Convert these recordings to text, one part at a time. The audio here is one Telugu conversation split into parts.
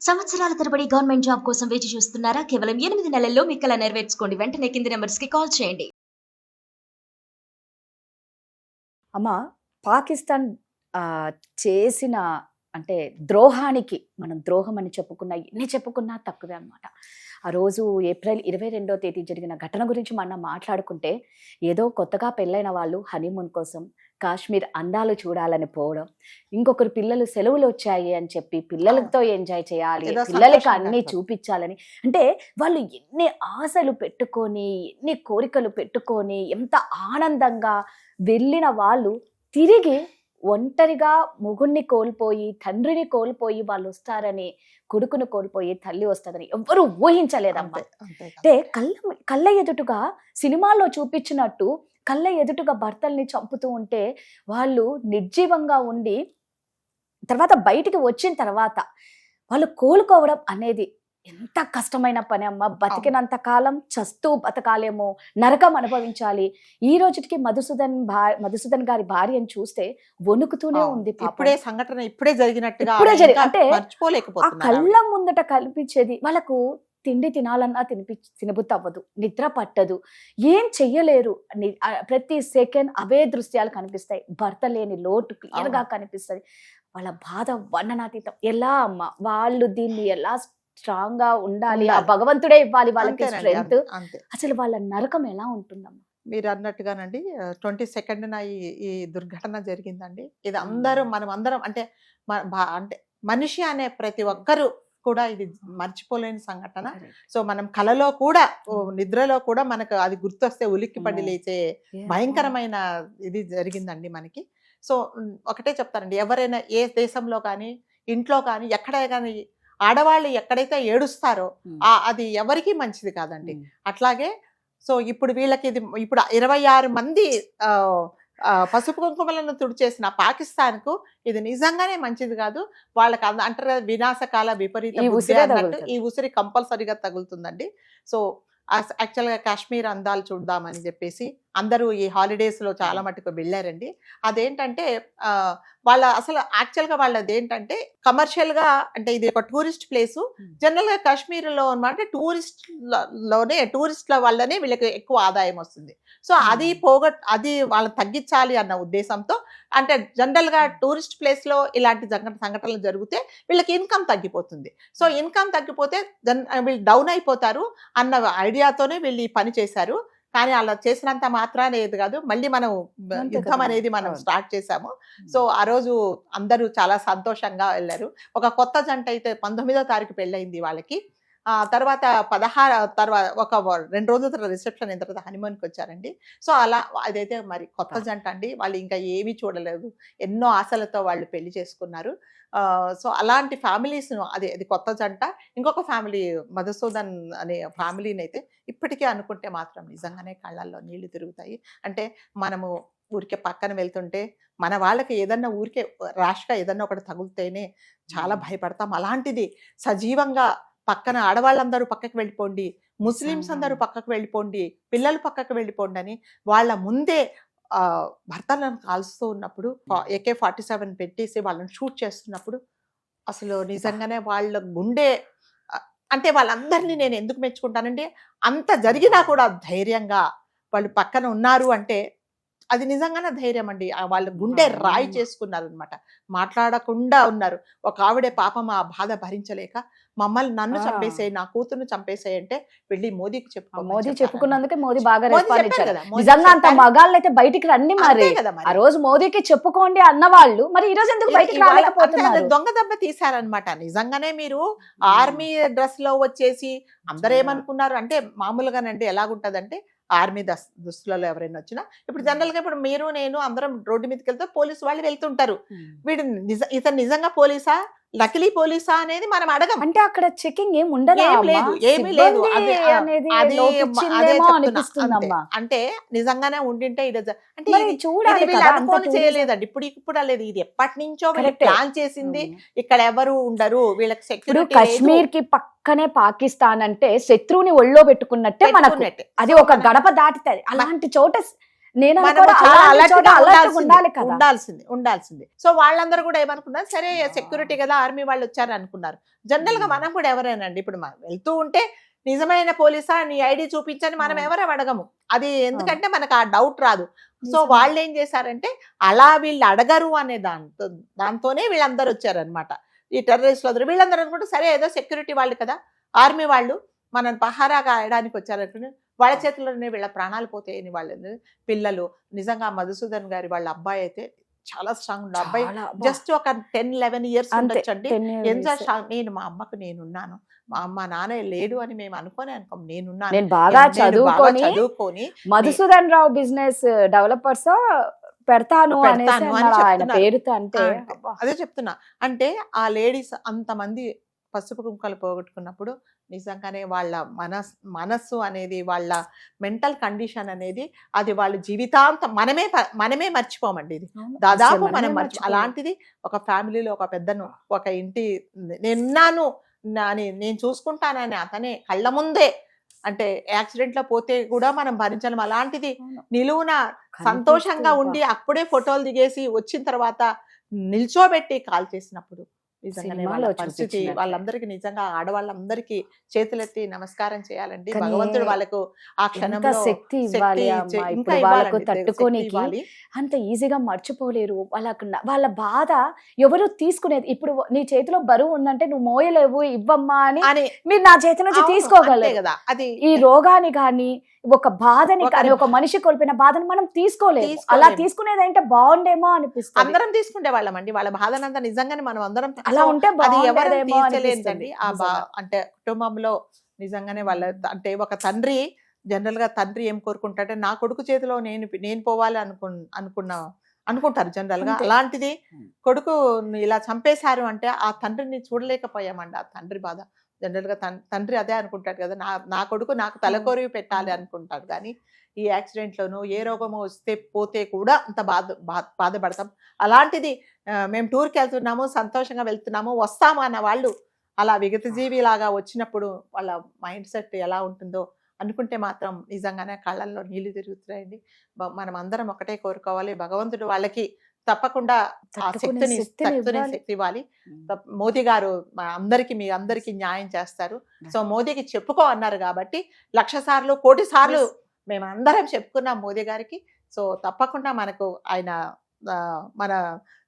సంవత్సరాల తరబడి గవర్నమెంట్ జాబ్ కోసం వేచి చూస్తున్నారా? కేవలం 8 నెలల్లో మీ కల నెరవేర్చుకోండి. వెంటనే కింది నంబర్స్‌కి కాల్ చేయండి. అమ్మ, పాకిస్తాన్ చేసిన అంటే ద్రోహానికి మనం ద్రోహం అని ఎన్ని చెప్పుకున్నా తక్కువే అనమాట. ఆ రోజు ఏప్రిల్ 22వ తేదీ జరిగిన ఘటన గురించి మనం మాట్లాడుకుంటే, ఏదో కొత్తగా పెళ్ళైన వాళ్ళు హనీమూన్ కోసం కాశ్మీర్ అందాలు చూడాలని పోవడం, ఇంకొకరు పిల్లలు సెలవులు వచ్చాయి అని చెప్పి పిల్లలతో ఎంజాయ్ చేయాలి, పిల్లలకి అన్నీ చూపించాలని, అంటే వాళ్ళు ఎన్ని ఆశలు పెట్టుకొని, ఎన్ని కోరికలు పెట్టుకొని, ఎంత ఆనందంగా వెళ్ళిన వాళ్ళు తిరిగి ఒంటరిగా మొగుణ్ణి కోల్పోయి, తండ్రిని కోల్పోయి వాళ్ళు వస్తారని, కొడుకును కోల్పోయి తల్లి వస్తుందని ఎవ్వరూ ఊహించలేదమ్మా. అంటే కళ్ళ ఎదుటుగా సినిమాల్లో చూపించినట్టు కళ్ళ ఎదుటుగా భర్తల్ని చంపుతూ ఉంటే వాళ్ళు నిర్జీవంగా ఉండి తర్వాత బయటికి వచ్చిన తర్వాత వాళ్ళు కోలుకోవడం అనేది ఎంత కష్టమైన పని అమ్మ. బతికినంత కాలం చస్తూ బతకాలేమో, నరకం అనుభవించాలి. ఈ రోజుకి మధుసూదన్ గారి భార్యను చూస్తే వణుకుతూనే ఉంది. ఇప్పుడే సంఘటన ఇప్పుడే జరిగినట్టుగా అంటే ఆ కళ్ళ ముందట కల్పించేది. వాళ్ళకు తిండి తినాలన్నా తినబుద్ధి అవ్వదు, నిద్ర పట్టదు, ఏం చెయ్యలేరు. ప్రతి సెకండ్ అవే దృశ్యాలు కనిపిస్తాయి. భర్త లేని లోటు క్లియర్ గా కనిపిస్తుంది. వాళ్ళ బాధ వర్ణనాతీతం. ఎలా అమ్మ వాళ్ళు దీన్ని ఎలా స్ట్రాంగ్ గా ఉండాలి, ఆ భగవంతుడే ఇవ్వాలి వాళ్ళకి స్ట్రెంగ్త్. అసలు వాళ్ళ నరకం ఎలా ఉంటుందమ్మా? మీరు అన్నట్టుగానండి 22న ఈ దుర్ఘటన జరిగిందండి. ఇది మనం అందరం అంటే మనిషి అనే ప్రతి ఒక్కరు కూడా ఇది మర్చిపోలేని సంఘటన. సో మనం కలలో కూడా, నిద్రలో కూడా మనకు అది గుర్తొస్తే ఉలిక్కి పడి లేచే భయంకరమైన ఇది జరిగిందండి మనకి. సో ఒకటే చెప్తానండి, ఎవరైనా ఏ దేశంలో కానీ ఇంట్లో కానీ ఎక్కడ కానీ ఆడవాళ్ళు ఎక్కడైతే ఏడుస్తారో అది ఎవరికి మంచిది కాదండి. అట్లాగే సో ఇప్పుడు వీళ్ళకి ఇది ఇప్పుడు 26 మంది పసుపు కుంకుమలను తుడిచేసిన పాకిస్తాన్ కు ఇది నిజంగానే మంచిది కాదు. వాళ్ళకి అంటారు కదా, వినాశకాల విపరీత బుద్ధి అన్నట్టు ఈ ఉసిరి కంపల్సరీగా తగులుతుందండి. సో యాక్చువల్గా కాశ్మీర్ అందాలు చూద్దామని చెప్పేసి అందరూ ఈ హాలిడేస్ లో చాలా మటుకు వెళ్ళారండి. అదేంటంటే వాళ్ళ అసలు యాక్చువల్గా వాళ్ళది ఏంటంటే కమర్షియల్ గా, అంటే ఇది ఒక టూరిస్ట్ ప్లేసు. జనరల్ గా కాశ్మీర్ లో అనమాట టూరిస్ట్ల వల్లనే వీళ్ళకి ఎక్కువ ఆదాయం వస్తుంది. సో అది వాళ్ళని తగ్గించాలి అన్న ఉద్దేశంతో, అంటే జనరల్ గా టూరిస్ట్ ప్లేస్ లో ఇలాంటి సంఘటనలు జరిగితే వీళ్ళకి ఇన్కమ్ తగ్గిపోతుంది. సో ఇన్కమ్ తగ్గిపోతే వీళ్ళు డౌన్ అయిపోతారు అన్న ఐడియాతోనే వీళ్ళు ఈ పని చేశారు. కానీ అలా చేసినంత మాత్రానే ఏది కాదు, మళ్ళీ మనం యుద్ధం అనేది మనం స్టార్ట్ చేసాము. సో ఆ రోజు అందరూ చాలా సంతోషంగా వెళ్ళారు. ఒక కొత్త జంట అయితే 19వ తారీఖు పెళ్ళయింది వాళ్ళకి. తర్వాత 16 తర్వాత ఒక 2 రోజుల తర్వాత రిసెప్షన్ అయిన తర్వాత హనీమూన్కి వచ్చారండి. సో అలా అదైతే మరి కొత్త జంట అండి. వాళ్ళు ఇంకా ఏమీ చూడలేదు, ఎన్నో ఆశలతో వాళ్ళు పెళ్లి చేసుకున్నారు. సో అలాంటి ఫ్యామిలీస్ అది కొత్త జంట. ఇంకొక ఫ్యామిలీ మధుసూదన్ అనే ఫ్యామిలీని అయితే ఇప్పటికే అనుకుంటే మాత్రం నిజంగానే కళ్ళల్లో నీళ్లు తిరుగుతాయి. అంటే మనము ఊరికే పక్కన వెళ్తుంటే మన వాళ్ళకి ఏదన్నా ఊరికే ర్యాష్గా ఏదన్నా ఒకటి తగులుతేనే చాలా భయపడతాం. అలాంటిది సజీవంగా పక్కన ఆడవాళ్ళందరూ పక్కకు వెళ్ళిపోండి, ముస్లిమ్స్ అందరూ పక్కకు వెళ్ళిపోండి, పిల్లలు పక్కకు వెళ్ళిపోండి అని వాళ్ళ ముందే భర్తలను కాల్స్తూ ఉన్నప్పుడు AK-47 పెట్టేసి వాళ్ళని షూట్ చేస్తున్నప్పుడు అసలు నిజంగానే వాళ్ళ గుండె, అంటే వాళ్ళందరినీ నేను ఎందుకు మెచ్చుకుంటానంటే, అంత జరిగినా కూడా ధైర్యంగా వాళ్ళు పక్కన ఉన్నారు అంటే అది నిజంగానే ధైర్యం అండి. వాళ్ళు గుండె రాయి చేసుకున్నారు అనమాట, మాట్లాడకుండా ఉన్నారు. ఒక ఆవిడే పాపం ఆ బాధ భరించలేక నన్ను చంపేసేయి, నా కూతురును చంపేసేయి అంటే వెళ్ళి మోదీకి మోదీ చెప్పుకున్నందుకే మోదీ బాగా రెస్పాన్స్ ఇచ్చారు. నిజంగా అంత మగాళ్ళు అయితే బయటికి రండి. మరి ఆ రోజు మోదీకి చెప్పుకోండి అన్న వాళ్ళు మరి ఈ రోజు ఎందుకు బయటికి రాలేకపోతున్నారు? దొంగ దెబ్బ తీశారనమాట. నిజంగానే మీరు ఆర్మీ డ్రెస్ లో వచ్చేసి అందరూ ఏమనుకున్నారు అంటే, మామూలుగానండి ఎలాగుంటదంటే, ఆర్మీ దుస్తులలో ఎవరైనా వచ్చినా ఇప్పుడు జనరల్ గా ఇప్పుడు మీరు నేను అందరం రోడ్డు మీదకి వెళ్తే పోలీసు వాళ్ళు వెళ్తుంటారు. వీడు ఇతను నిజంగా పోలీసా, నకిలీ పోలీసా అనేది మనం అడగం. అంటే అక్కడ చెకింగ్ ఏమి ఉండదు, ఏమీ లేదు. అంటే నిజంగానే ఉండింటే ఇది అంటే చూడాలి చేయలేదండి. ఇప్పుడు లేదు, ఇది ఎప్పటి నుంచో ప్లాన్ చేసింది. ఇక్కడ ఎవరు ఉండరు వీళ్ళకి సెక్యూరిటీ. కాశ్మీర్ కి పక్కనే పాకిస్తాన్ అంటే శత్రువుని ఒళ్ళో పెట్టుకున్నట్టే మనకు. అది ఒక గడప దాటితే అలాంటి చోట నేను మనం అనుకోవడం చాలా అలాంటి alert చోట గా alert గా ఉండాలి కదా. ఉండాల్సింది. సో వాళ్ళందరూ కూడా ఏమనుకున్నారు, సరే సెక్యూరిటీ కదా, ఆర్మీ వాళ్ళు వచ్చారు అనుకున్నారు. జనరల్ గా మనం కూడా ఎవరైనండి ఇప్పుడు మనం వెళ్తూ ఉంటే నిజమైన పోలీసా నీ ఐడి చూపించని మనం అవును. ఎవరు అడగము. అది ఎందుకంటే మనకు ఆ డౌట్ రాదు. సో నిజమే. వాళ్ళు ఏం చేశారంటే అలా వీళ్ళు అడగరు అనే దాంతోనే వీళ్ళందరూ వచ్చారనమాట. ఈ టెర్రరిస్టులు అందరూ వీళ్ళందరూ అనుకుంటే సరే ఏదో సెక్యూరిటీ వాళ్ళు కదా, ఆర్మీ వాళ్ళు మనం పహారాగా ఆయడానికి వచ్చారనుకుని వాళ్ళ చేతుల్లోనే వీళ్ళ ప్రాణాలు పోతాయని వాళ్ళు పిల్లలు. నిజంగా మధుసూదన్ గారి వాళ్ళ అబ్బాయి అయితే చాలా స్ట్రాంగ్ ఉండే అబ్బాయి. చాలా అబ్బా. జస్ట్ ఒక 10-11 ఇయర్స్ అంతే ఉండొచ్చండి. 10 ఎంత years. స్ట్రాంగ్. నేను మా అమ్మకు నేనున్నాను, మా అమ్మ నాన్న లేడు అని మేము అనుకోం. నేనున్నాను, నేను బాగా నేను బాగా చదువుకొని చదువుకొని మధుసూదన్ రావు బిజినెస్ డెవలపర్స్ పెడతాను అనేసి పెడతాను అని అన్నారు ఆయన చెప్తున్నారు. పేరుతో. అంటే అంటే అబ్బా. అదే చెప్తున్నా. అంటే ఆ లేడీస్ అంతమంది పసుపు కుంకాలు పోగొట్టుకున్నప్పుడు నిజంగానే వాళ్ళ మనస్సు అనేది, వాళ్ళ మెంటల్ కండిషన్ అనేది, అది వాళ్ళ జీవితాంతం మనమే మర్చిపోమండి. ఇది అవును. దాదాపు అసలు మనం మనమే మర్చిపోలేం. అలాంటిది ఒక ఫ్యామిలీలో ఒక పెద్దను, ఒక ఇంటి నేనున్నాను అని నేను చూసుకుంటానని అతనే కళ్ళ ముందే, అంటే యాక్సిడెంట్ లో పోతే కూడా మనం భరించలేం. అలాంటిది అవును. నిలువున కనిపిస్తూ సంతోషంగా అబ్బా. ఉండి అప్పుడే ఫోటోలు దిగేసి వచ్చిన తర్వాత నిల్చోబెట్టి కాల్ చేసినప్పుడు నిజంగానే వాళ్ళ సినిమాలో పరిస్థితి, చూపించినట్లే. వాళ్ళందరికీ నిజంగా ఆడవాళ్ళందరికీ చేతులెత్తి నమస్కారం చేయాలండి. కానీ భగవంతుడు వాళ్ళకు ఆ ఎంత క్షణంలో శక్తి ఇవ్వాలి అమ్మ. ఇంకా ఇప్పుడు వాళ్ళకు ఇవ్వాలండి, శక్తి తట్టుకోనికి ఇవ్వాలి. అంత ఈజీగా మర్చిపోలేరు. వాళ్ళ బాధ ఎవరు తీసుకునేది. ఇప్పుడు నీ చేతిలో బరువు ఉందంటే నువ్వు మోయలేవు, ఇవ్వమ్మా అని అని మీరు నా చేతి నుంచి అవును, అంతే తీసుకోగలరు. కదా. అది ఈ రోగాన్ని కానీ ఒక బాధని కానీ ఒక మనిషి కోల్పోయిన బాధని మనం తీసుకోలేము. అలా తీసుకునేది అంటే బాగుండేమో అనిపిస్తుంది. అందరం తీసుకుంటే వాళ్ళమండి వాళ్ళ బాధనంతా. నిజంగానే మనం అందరం అలా ఉంటే అది ఎవరు బాగుండేదేమో తీర్చలేదండి. అనిపిస్తుంది. అంటే కుటుంబంలో నిజంగానే వాళ్ళ అంటే ఒక తండ్రి, జనరల్ గా తండ్రి ఏం కోరుకుంటాడంటే నా కొడుకు చేతిలో నేను పోవాలి అనుకుంటారు జనరల్ గా. అంతే. అలాంటిది కొడుకు ఇలా చంపేశారు అంటే ఆ తండ్రిని చూడలేకపోయామండి. ఆ తండ్రి బాధ జనరల్ గా తండ్రి అదే అనుకుంటాడు కదా, నా కొడుకు నాకు తలకొరివి పెట్టాలి అనుకుంటాడు. కానీ ఈ యాక్సిడెంట్ లోను ఏ రోగమో పోతే కూడా అంత బాధపడతాం. అలాంటిది మేము టూర్కి వెళ్తున్నాము, సంతోషంగా వెళ్తున్నాము, వస్తాము అన్న వాళ్ళు అలా విగతజీవి లాగా వచ్చినప్పుడు వాళ్ళ మైండ్ సెట్ ఎలా ఉంటుందో అనుకుంటే మాత్రం నిజంగానే కళ్ళల్లో నీళ్లు తిరుగుతున్నాయండి. మనం అందరం ఒకటే కోరుకోవాలి, భగవంతుడు వాళ్ళకి తప్పకుండా ఆ తట్టుకునే శక్తి ఇవ్వాలి. మోదీ గారు మీ అందరికి న్యాయం చేస్తారు. సో మోదీకి చెప్పుకో అన్నారు కాబట్టి 1,00,000 సార్లు 1,00,00,000 సార్లు మేము అందరం చెప్పుకున్నాం మోదీ గారికి. సో తప్పకుండా మనకు ఆయన మన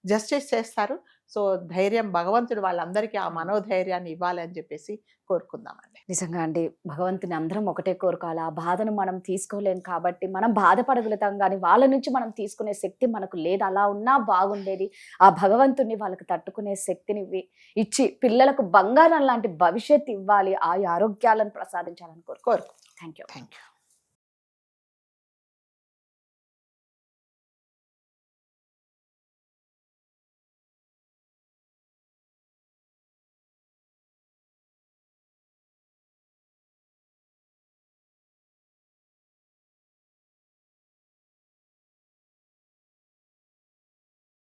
జస్టిస్ చేస్తారు. సో ధైర్యం భగవంతుడు వాళ్ళందరికీ ఆ మనోధైర్యాన్ని ఇవ్వాలి అని చెప్పేసి కోరుకుందామండి. నిజంగా అండి, భగవంతుని అందరం ఒకటే కోరుకోవాలి. ఆ బాధను మనం తీసుకోలేం కాబట్టి మనం బాధపడగలుగుతాం, కానీ వాళ్ళ నుంచి మనం తీసుకునే శక్తి మనకు లేదు. అలా ఉన్నా బాగుండేది. ఆ భగవంతుని వాళ్ళకి తట్టుకునే శక్తిని ఇచ్చి పిల్లలకు బంగారం లాంటి భవిష్యత్తు ఇవ్వాలి, ఆ ఆరోగ్యాలను ప్రసాదించాలని కోరుకో. కోరుకు థ్యాంక్ యూ. Thank you.